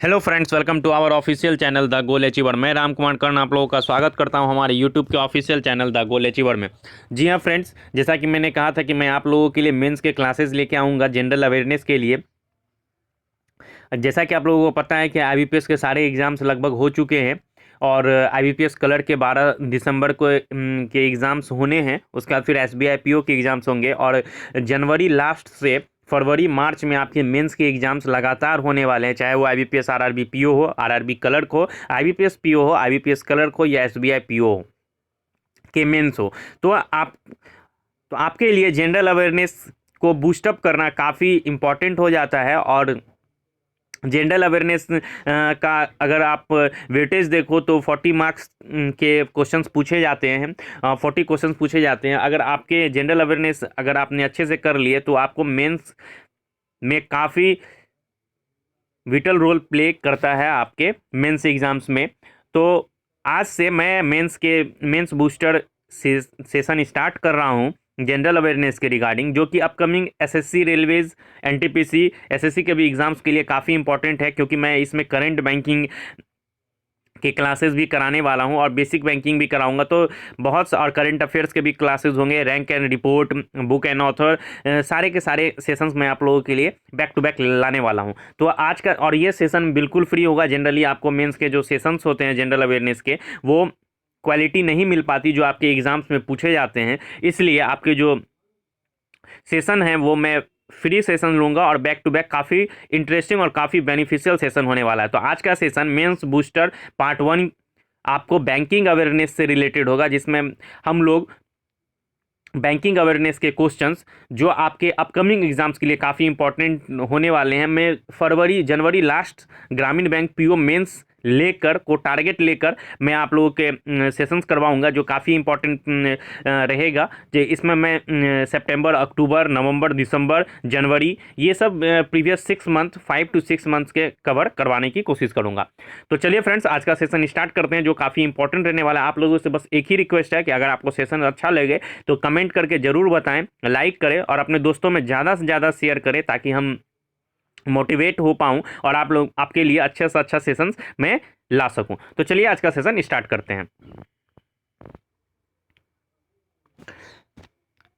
Hello friends, welcome to our official channel the goal achiever. मैं राम कुमार कर्ण आप लोगों का स्वागत करता हूं हमारे यूट्यूब के official channel the goal achiever में। जी हां फ्रेंड्स, जैसा कि मैंने कहा था कि मैं आप लोगों के लिए मेंस के क्लासेस लेके आऊँगा जनरल अवेयरनेस के लिए। जैसा कि आप लोगों को पता है कि आईबीपीएस के सारे एग्ज़ाम्स लगभग हो चुके हैं और आईबीपीएस कलर के 12 दिसंबर को के एग्ज़ाम्स होने हैं। उसके बाद फिर एसबीआई पीओ के एग्ज़ाम्स होंगे और जनवरी लास्ट से फरवरी मार्च में आपके मेंस के एग्ज़ाम्स लगातार होने वाले हैं, चाहे वो आईबीपीएस आरआरबी पीओ हो, आरआरबी क्लर्क हो, आईबीपीएस पीओ हो, आईबीपीएस क्लर्क हो या एसबीआई पीओ हो के मेंस हो। तो आप तो आपके लिए जनरल अवेयरनेस को बूस्टअप करना काफ़ी इम्पॉर्टेंट हो जाता है। और जनरल अवेयरनेस का अगर आप वेटेज देखो तो 40 मार्क्स के क्वेश्चंस पूछे जाते हैं, 40 क्वेश्चंस पूछे जाते हैं। अगर आपके जनरल अवेयरनेस अगर आपने अच्छे से कर लिए तो आपको मेंस में काफ़ी विटल रोल प्ले करता है आपके मेंस एग्जाम्स में। तो आज से मैं मेंस बूस्टर सेशन स्टार्ट कर रहा हूँ जनरल अवेयरनेस के रिगार्डिंग, जो कि upcoming SSC, railways, NTPC, SSC के भी एग्जाम्स के लिए काफ़ी इंपॉर्टेंट है, क्योंकि मैं इसमें करंट बैंकिंग के क्लासेस भी कराने वाला हूं और बेसिक बैंकिंग भी कराऊंगा। तो बहुत और करंट अफेयर्स के भी क्लासेस होंगे, rank and report, book and author, सारे के सारे सेशंस मैं आप लोगों के लिए बैक टू बैक लाने वाला हूं। तो आज का और ये सेशन बिल्कुल फ्री होगा। जनरली आपको मेंस के जो सेशंस होते हैं जनरल अवेयरनेस के, वो क्वालिटी नहीं मिल पाती जो आपके एग्जाम्स में पूछे जाते हैं। इसलिए आपके जो सेशन है वो मैं फ्री सेशन लूंगा और बैक टू बैक काफ़ी इंटरेस्टिंग और काफ़ी बेनिफिशियल सेशन होने वाला है। तो आज का सेशन मेंस बूस्टर पार्ट 1 आपको बैंकिंग अवेयरनेस से रिलेटेड होगा, जिसमें हम लोग बैंकिंग अवेयरनेस के क्वेश्चंस जो आपके अपकमिंग एग्जाम्स के लिए काफ़ी इंपॉर्टेंट होने वाले हैं, मैं जनवरी लास्ट ग्रामीण बैंक पीओ मेंस लेकर को टारगेट लेकर मैं आप लोगों के सेशंस करवाऊंगा, जो काफ़ी इंपॉर्टेंट रहेगा। जो इसमें मैं सितंबर, अक्टूबर, नवंबर, दिसंबर, जनवरी, ये सब प्रीवियस 6 मंथ 5 to 6 मंथ्स के कवर करवाने की कोशिश करूंगा। तो चलिए फ्रेंड्स, आज का सेशन स्टार्ट करते हैं, जो काफ़ी इंपॉर्टेंट रहने वाला है। आप लोगों से बस एक ही रिक्वेस्ट है कि अगर आपको सेशन अच्छा लगे तो कमेंट करके ज़रूर बताएं, लाइक करें और अपने दोस्तों में ज़्यादा से ज़्यादा शेयर करें, ताकि हम मोटिवेट हो पाऊं और आप लोग आपके लिए अच्छे से अच्छा सेशंस मैं ला सकूं। तो चलिए आज का सेशन स्टार्ट करते हैं।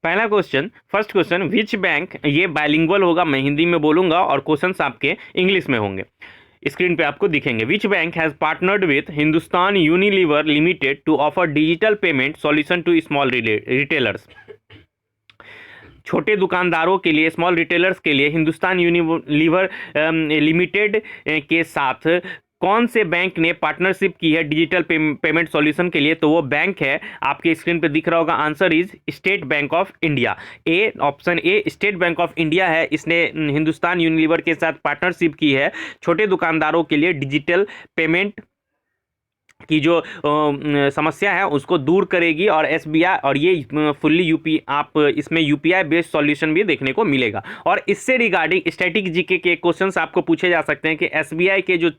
पहला question, first question, which bank, ये बाइलिंगुअल होगा, मैं हिंदी में बोलूंगा और क्वेश्चंस आपके इंग्लिश में होंगे। स्क्रीन पे आपको दिखेंगे। Which bank has partnered with Hindustan Unilever limited to offer digital payment solution to small retailers. छोटे दुकानदारों के लिए, स्मॉल रिटेलर्स के लिए हिंदुस्तान यूनिलीवर लिमिटेड के साथ कौन से बैंक ने पार्टनरशिप की है डिजिटल पेमेंट सॉल्यूशन के लिए? तो वो बैंक है, आपके स्क्रीन पे दिख रहा होगा, answer is state bank of India. A, option A state bank of India है, इसने हिंदुस्तान यूनिलीवर के साथ पार्टनरशिप की है छोटे दुकानदारों के लिए डिजिटल पेमेंट की जो समस्या है उसको दूर करेगी। और एसबीआई, और ये फुल्ली आप इसमें यूपीआई बेस्ड सॉल्यूशन भी देखने को मिलेगा। और इससे रिगार्डिंग स्टैटिक जीके के क्वेश्चंस आपको पूछे जा सकते हैं कि एसबीआई के जो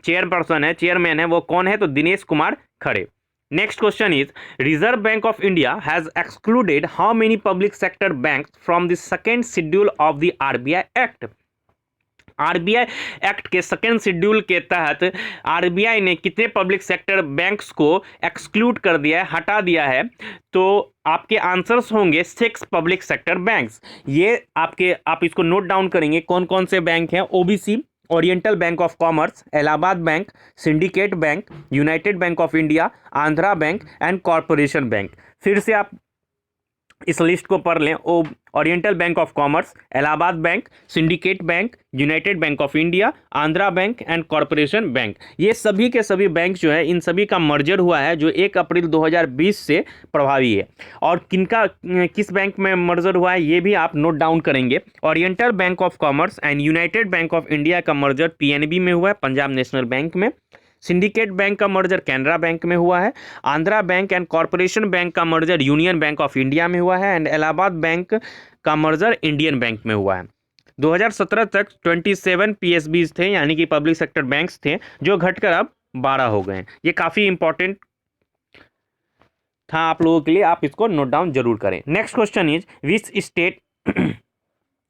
चेयरमैन है वो कौन है? तो दिनेश कुमार खड़े। Next question is, reserve bank of India has excluded how many public sector banks from the second schedule of the RBI act? RBI act के सेकेंड शेड्यूल के तहत आरबीआई ने कितने पब्लिक सेक्टर बैंक्स को एक्सक्लूड कर दिया है, हटा दिया है? तो आपके आंसर्स होंगे 6 पब्लिक सेक्टर बैंक्स। ये आप इसको नोट डाउन करेंगे कौन कौन से बैंक हैं। OBC, oriental Bank of commerce, Allahabad bank, syndicate bank, United Bank of India, Andhra Bank and Corporation bank. फिर से आप इस लिस्ट को पढ़ लें। Oriental Bank of commerce, Allahabad bank, syndicate bank, United Bank of India, Andhra Bank and Corporation bank, ये सभी के सभी बैंक जो है, इन सभी का मर्जर हुआ है जो 1 अप्रैल 2020 से प्रभावी है। और किस बैंक में मर्जर हुआ है ये भी आप नोट डाउन करेंगे। Oriental Bank of Commerce and United Bank of India का मर्जर पीएनबी में हुआ है, पंजाब नेशनल बैंक में। सिंडिकेट बैंक का मर्जर कैनरा बैंक में हुआ है। Andhra Bank and Corporation Bank का merger Union Bank of India में हुआ है। एंड इलाहाबाद बैंक का मर्जर इंडियन बैंक में हुआ है। 2017 तक 27 पीएसबीज थे, यानी कि पब्लिक सेक्टर बैंक्स थे, जो घटकर अब 12 हो गए हैं। ये काफ़ी इंपॉर्टेंट था आप लोगों के लिए, आप इसको नोट डाउन जरूर करें। Next question is, which state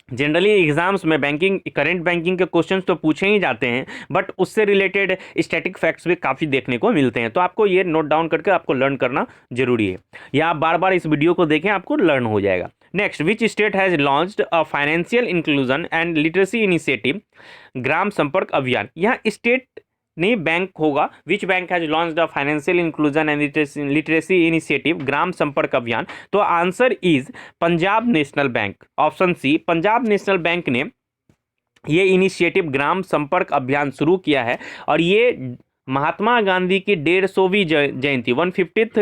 generally exams में बैंकिंग करंट बैंकिंग के क्वेश्चंस तो पूछे ही जाते हैं, बट उससे रिलेटेड स्टैटिक फैक्ट्स भी काफ़ी देखने को मिलते हैं, तो आपको ये नोट डाउन करके आपको लर्न करना जरूरी है, या आप बार बार इस वीडियो को देखें, आपको लर्न हो जाएगा। Next, which state has launched a financial inclusion and literacy initiative Gram Sampark Abhiyan. यहाँ स्टेट नहीं बैंक होगा, which bank has launched the financial inclusion and literacy initiative Gram Sampark Abhiyan, तो answer is Punjab National Bank, option C, Punjab National Bank ने ये initiative Gram Sampark अभियान शुरू किया है, और ये महात्मा गांधी की 150वीं जयंती 150th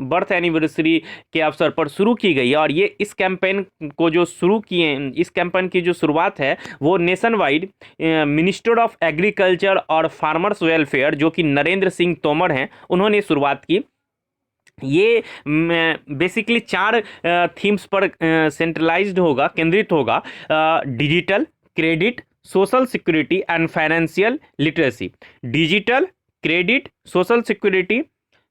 बर्थ एनिवर्सरी के अवसर पर शुरू की गई है, और ये इस कैंपेन को जो शुरू किए, इस कैंपेन की जो शुरुआत है वो nation wide minister of agriculture और फार्मर्स वेलफेयर, जो कि नरेंद्र सिंह तोमर हैं, उन्होंने शुरुआत की। ये बेसिकली 4 थीम्स पर सेंट्रलाइज्ड होगा, केंद्रित होगा, digital, credit, social security and financial literacy. Digital, credit, social security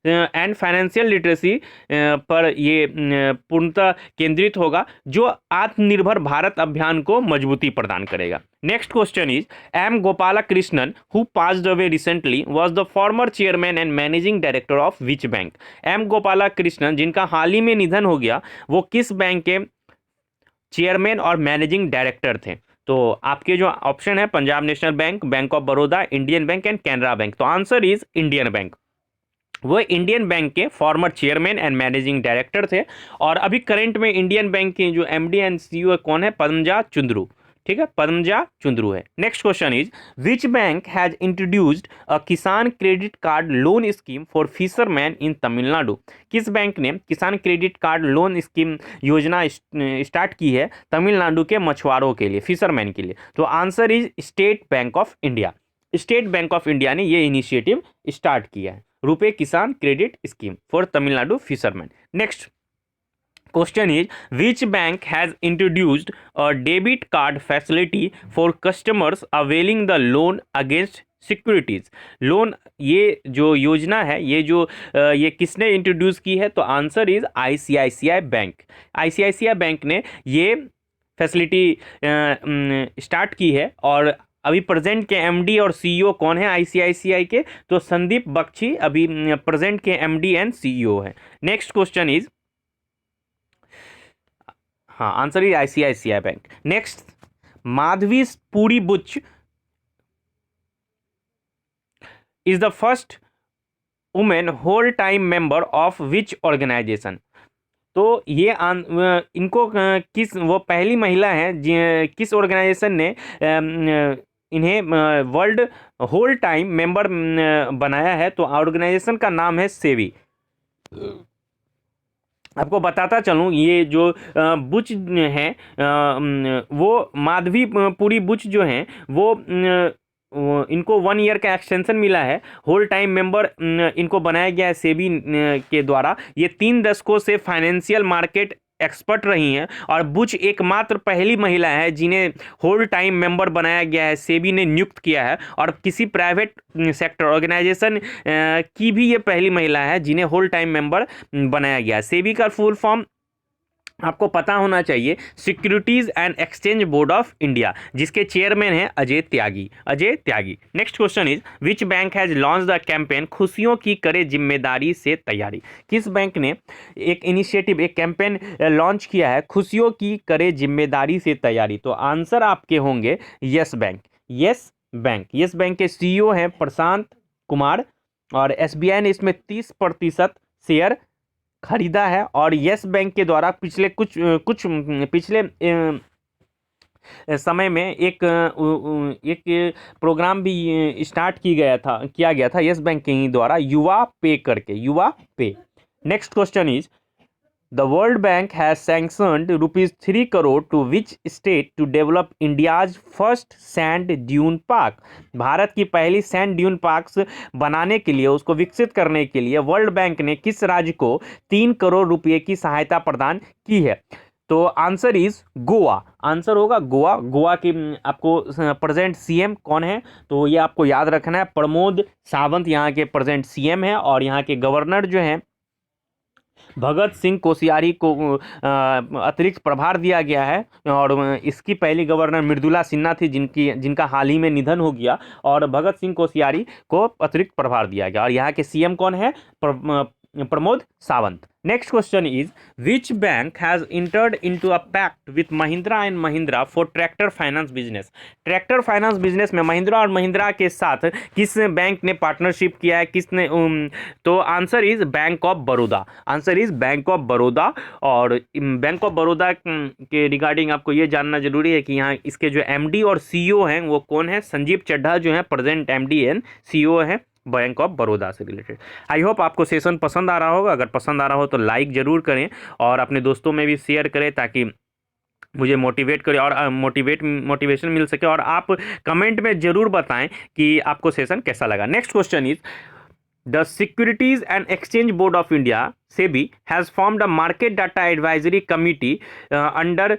and financial literacy पर ये पूर्णतः केंद्रित होगा, जो आत्मनिर्भर भारत अभियान को मजबूती प्रदान करेगा। Next question is, M Gopala Krishnan who passed away recently was the former chairman and managing director of which bank. M Gopala Krishnan, जिनका हाल ही में निधन हो गया, वो किस बैंक के चेयरमैन और मैनेजिंग डायरेक्टर थे? तो आपके जो ऑप्शन है, Punjab National bank, bank of Baroda, Indian bank and Canara bank, तो आंसर इज इंडियन बैंक। वो इंडियन बैंक के farmer chairman and managing director थे, और अभी करंट में इंडियन बैंक के जो एमडी एंड सीईओ कौन है? पद्मजा चुंद्रू। ठीक है, पद्मजा चुंद्रू है। Next question is, which bank has introduced a Kisan credit card loan scheme for fisherman in Tamil Nadu. किस बैंक ने Kisan credit card loan scheme योजना स्टार्ट की है तमिलनाडु के मछुआरों के लिए, फिशरमैन के लिए? तो answer is state bank of India. State bank of India ने ये इनिशिएटिव स्टार्ट किया है, रुपे किसान credit scheme for Tamil Nadu fisherman. Next question is, which bank has introduced a debit card facility for customers availing the loan against securities. Loan, ये जो योजना है, ये किसने इंट्रोड्यूस की है? तो answer is ICICI bank. ICICI bank ने ये फैसिलिटी स्टार्ट की है, और अभी प्रेजेंट के एमडी और सीईओ कौन है आईसीआईसीआई के? तो संदीप बख्शी अभी प्रेजेंट के एमडी एंड सीईओ है। नेक्स्ट क्वेश्चन इज, हाँ, answer is ICICI bank. Next, Madhavi Puri Buch is the first women whole time member of which organisation. तो ये इनको वो पहली महिला है किस ऑर्गेनाइजेशन ने इन्हें वर्ल्ड होल टाइम मेंबर बनाया है? तो ऑर्गेनाइजेशन का नाम है सेवी। आपको बताता चलूँ, ये जो बुच हैं, वो माधवी पुरी बुच जो हैं, वो इनको 1 ईयर का एक्सटेंशन मिला है, होल टाइम मेंबर इनको बनाया गया है सेबी के द्वारा। ये 3 दशकों से फाइनेंशियल मार्केट एक्सपर्ट रही हैं, और बुच एकमात्र पहली महिला है जिन्हें होल टाइम मेंबर बनाया गया है, सेबी ने नियुक्त किया है, और किसी प्राइवेट सेक्टर ऑर्गेनाइजेशन की भी ये पहली महिला है जिन्हें होल टाइम मेंबर बनाया गया है। सेबी का फुल फॉर्म आपको पता होना चाहिए, Securities and Exchange Board of India, जिसके चेयरमैन हैं Ajay Tyagi. Ajay Tyagi. Next question is, which bank has launch the campaign खुशियों की करे जिम्मेदारी से तैयारी। किस बैंक ने एक इनिशिएटिव, एक कैंपेन लॉन्च किया है, खुशियों की करे जिम्मेदारी से तैयारी? तो आंसर आपके होंगे yes bank. Yes bank. Yes bank के सीईओ हैं प्रशांत कुमार, और एसबीआई ने इसमें 30% शेयर खरीदा है, और यस बैंक के द्वारा पिछले कुछ पिछले समय में एक प्रोग्राम भी स्टार्ट किया गया था यस बैंक के ही द्वारा, युवा पे करके, युवा पे। Next question is, the world bank has sanctioned ₹3 crore to which state to develop India's first sand dune park. Bharat की पहली सैंड ड्यून पार्क्स बनाने के लिए, उसको विकसित करने के लिए वर्ल्ड बैंक ने किस राज्य को 3 करोड़ रुपए की सहायता प्रदान की है? तो आंसर इज गोवा। आंसर होगा गोवा। गोवा की आपको प्रेजेंट सीएम कौन है? तो ये आपको याद रखना है, प्रमोद सावंत यहाँ के प्रेजेंट सीएम है, और यहाँ के गवर्नर जो हैं भगत सिंह कोश्यारी को अतिरिक्त प्रभार दिया गया है और इसकी पहली गवर्नर मृदुला सिन्हा थी जिनका हाल ही में निधन हो गया, और भगत सिंह कोश्यारी को अतिरिक्त प्रभार दिया गया। और यहाँ के सीएम कौन है? Pramod Sawant. Next question is which bank has entered into a pact with Mahindra and Mahindra for tractor finance business. Tractor finance business में महिंद्रा और महिंद्रा के साथ किस बैंक ने पार्टनरशिप किया है? किसने? तो answer is bank of Baroda. Answer is bank of Baroda. और बैंक ऑफ बड़ौदा के रिगार्डिंग आपको ये जानना जरूरी है कि यहाँ इसके जो एमडी और सीईओ हैं वो कौन है? संजीव चड्ढा जो है प्रेजेंट एमडी एंड सीईओ है बैंक ऑफ बड़ौदा से रिलेटेड। आई होप आपको सेशन पसंद आ रहा होगा। अगर पसंद आ रहा हो तो लाइक ज़रूर करें और अपने दोस्तों में भी शेयर करें ताकि मुझे मोटिवेट करे और मोटिवेशन मिल सके। और आप कमेंट में ज़रूर बताएं कि आपको सेशन कैसा लगा। Next question is the securities and Exchange Board of India SEBI has formed a market data advisory committee under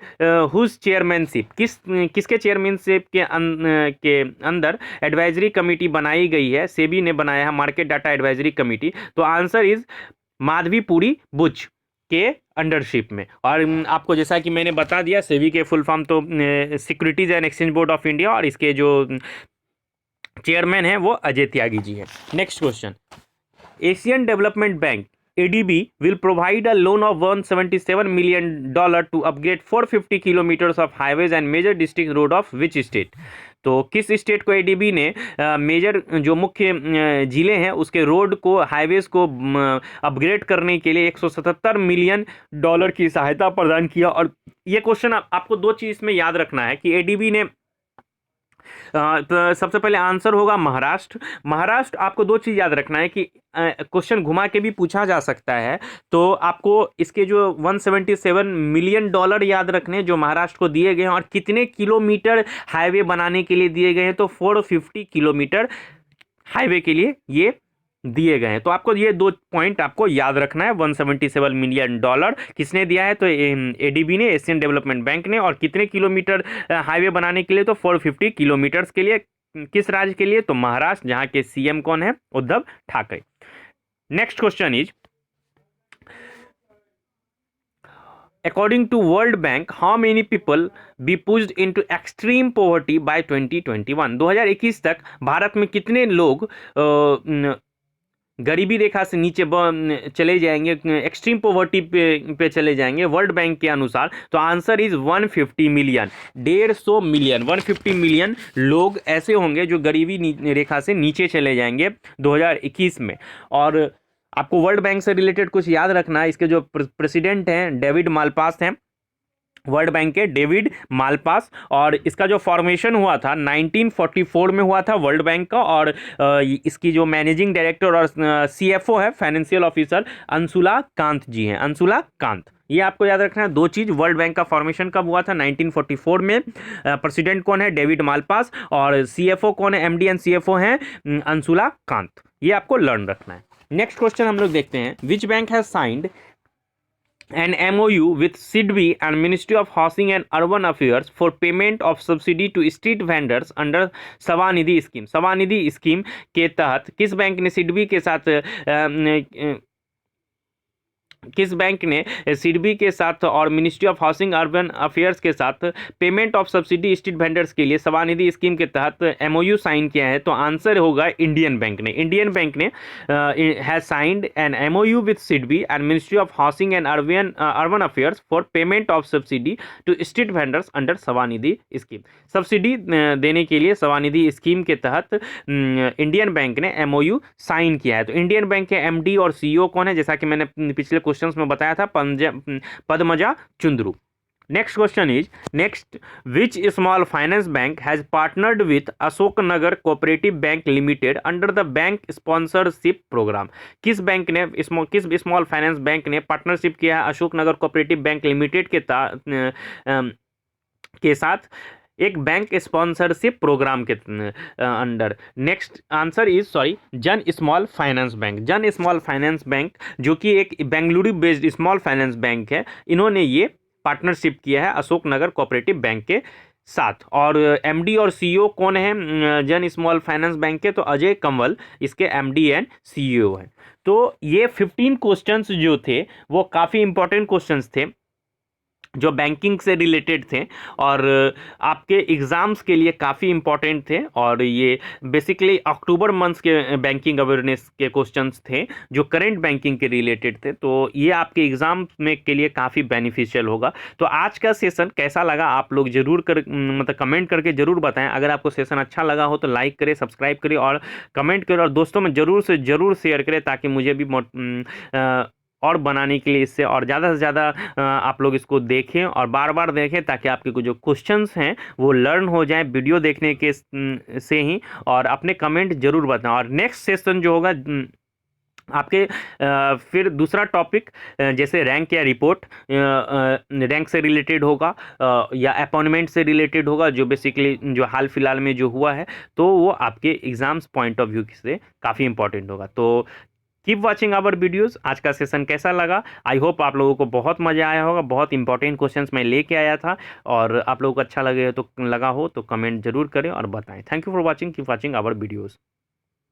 whose chairmanship किसके चेयरमैनशिप के अंदर एडवाइजरी कमेटी बनाई गई है? सेबी ने बनाया है मार्केट डाटा एडवाइजरी कमेटी। तो आंसर इज माधवीपुरी बुच के अंडरशिप में। और आपको जैसा कि मैंने बता दिया सेबी के फुल फॉर्म तो securities and Exchange Board of India, और इसके जो चेयरमैन है वो अजय त्यागी जी है। Next question, Asian development bank ADB will provide a loan of $177 million to upgrade 450 kilometers of highways and major district road of which state? तो किस state को ADB ने मेजर जो मुख्य जिले हैं उसके रोड को, हाईवेज को अपग्रेड करने के लिए $177 मिलियन की सहायता प्रदान किया? और ये क्वेश्चन आपको दो चीज़ इसमें याद रखना है कि ADB ने तो सबसे पहले आंसर होगा महाराष्ट्र। महाराष्ट्र आपको दो चीज़ याद रखना है कि क्वेश्चन घुमा के भी पूछा जा सकता है, तो आपको इसके जो $177 मिलियन याद रखने जो महाराष्ट्र को दिए गए हैं और कितने किलोमीटर हाईवे बनाने के लिए दिए गए हैं, तो 450 किलोमीटर हाईवे के लिए ये दिए गए हैं। तो आपको ये दो पॉइंट आपको याद रखना है। $177 मिलियन किसने दिया है? तो ADB ने, एशियन डेवलपमेंट बैंक ने। और कितने किलोमीटर हाईवे बनाने के लिए? तो 450 किलोमीटर्स के लिए। किस राज्य के लिए? तो महाराष्ट्र, जहां के सीएम कौन है? Uddhav Thackeray. Next question is According to World Bank, how many people be pushed into extreme poverty by 2021? 2021 तक भारत में कितने लोग गरीबी रेखा से नीचे चले जाएंगे, एक्सट्रीम पॉवर्टी पे चले जाएंगे वर्ल्ड बैंक के अनुसार? तो answer is 150 million, 150 million. 150 million लोग ऐसे होंगे जो गरीबी रेखा से नीचे चले जाएंगे 2021 में। और आपको वर्ल्ड बैंक से रिलेटेड कुछ याद रखना है। इसके जो प्रेसिडेंट हैं डेविड मालपास हैं, वर्ल्ड बैंक के डेविड मालपास। और इसका जो फॉर्मेशन हुआ था 1944 में हुआ था वर्ल्ड बैंक का। और इसकी जो मैनेजिंग डायरेक्टर और CFO है, फाइनेंशियल ऑफिसर, अंशुला कांत जी हैं। अंशुला कांत, ये आपको याद रखना है दो चीज़। वर्ल्ड बैंक का फॉर्मेशन कब हुआ था? 1944 में। प्रेसिडेंट कौन है? David Malpass. और CFO कौन है? MD एंड CFO हैं अंशुला कांत। ये आपको लर्न रखना है। नेक्स्ट क्वेश्चन हम लोग देखते हैं, विच bank has signed an MOU with SIDBI and Ministry of Housing and Urban Affairs for payment of subsidy to street vendors under Svanidhi scheme? Svanidhi scheme के तहत किस बैंक ने सिडबी के साथ और ministry of housing urban affairs के साथ payment of subsidy street vendors के लिए सवानिधि स्कीम के तहत MOU साइन किया है? तो आंसर होगा इंडियन बैंक ने। इंडियन बैंक ने has signed an MOU with SIDBI and ministry of housing and urban affairs for payment of subsidy to street vendors under Svanidhi scheme. Subsidy देने के लिए सवानिधि स्कीम के तहत इंडियन बैंक ने MOU sign किया है। तो इंडियन बैंक के MD और CEO कौन है? जैसा कि मैंने पिछले क्वेश्चंस में बताया था, Padmaja Chundru. Next question is which small finance bank has partnered with Ashok Nagar cooperative bank limited under the bank sponsorship program? किस बैंक ने, किस स्मॉल फाइनेंस बैंक ने पार्टनरशिप किया है Ashok Nagar cooperative bank limited के साथ एक बैंक स्पॉन्सरशिप प्रोग्राम के under? Next answer is Jana small finance bank. Jana small finance bank जो कि एक Bengaluru based small finance bank है, इन्होंने ये पार्टनरशिप किया है अशोक नगर कोऑपरेटिव बैंक के सात। और एमडी और सीईओ कौन है जन स्मॉल फाइनेंस बैंक के? तो अजय कंवल इसके एमडी एंड सीईओ हैं। तो ये 15 क्वेश्चंस जो थे वो काफ़ी इंपॉर्टेंट क्वेश्चंस थे जो बैंकिंग से रिलेटेड थे और आपके एग्ज़ाम्स के लिए काफ़ी इम्पॉर्टेंट थे। और ये बेसिकली अक्टूबर मंथ्स के बैंकिंग अवेयरनेस के क्वेश्चंस थे जो करंट बैंकिंग के रिलेटेड थे। तो ये आपके एग्ज़ाम में के लिए काफ़ी बेनिफिशियल होगा। तो आज का सेशन कैसा लगा आप लोग जरूर मतलब कमेंट करके ज़रूर बताएं। अगर आपको सेशन अच्छा लगा हो तो लाइक करें, सब्सक्राइब करें और कमेंट करें और दोस्तों में ज़रूर से ज़रूर शेयर करें ताकि मुझे भी और बनाने के लिए इससे और ज़्यादा से ज़्यादा आप लोग इसको देखें और बार बार देखें ताकि आपके जो क्वेश्चंस हैं वो लर्न हो जाएं वीडियो देखने के से ही। और अपने कमेंट जरूर बताएं। और नेक्स्ट सेशन जो होगा आपके फिर दूसरा टॉपिक जैसे रैंक या रिपोर्ट रैंक से रिलेटेड होगा या अपॉइंटमेंट से रिलेटेड होगा जो बेसिकली जो हाल फिलहाल में जो हुआ है तो वो आपके एग्जाम्स पॉइंट ऑफ व्यू से काफ़ी इंपॉर्टेंट होगा। तो कीप वॉचिंग आवर वीडियोस। आज का सेशन कैसा लगा? आई होप आप लोगों को बहुत मजा आया होगा। बहुत इंपॉर्टेंट क्वेश्चंस मैं लेके आया था और आप लोगों को अच्छा लगा हो तो कमेंट जरूर करें और बताएं। Thank you for watching, keep watching our videos.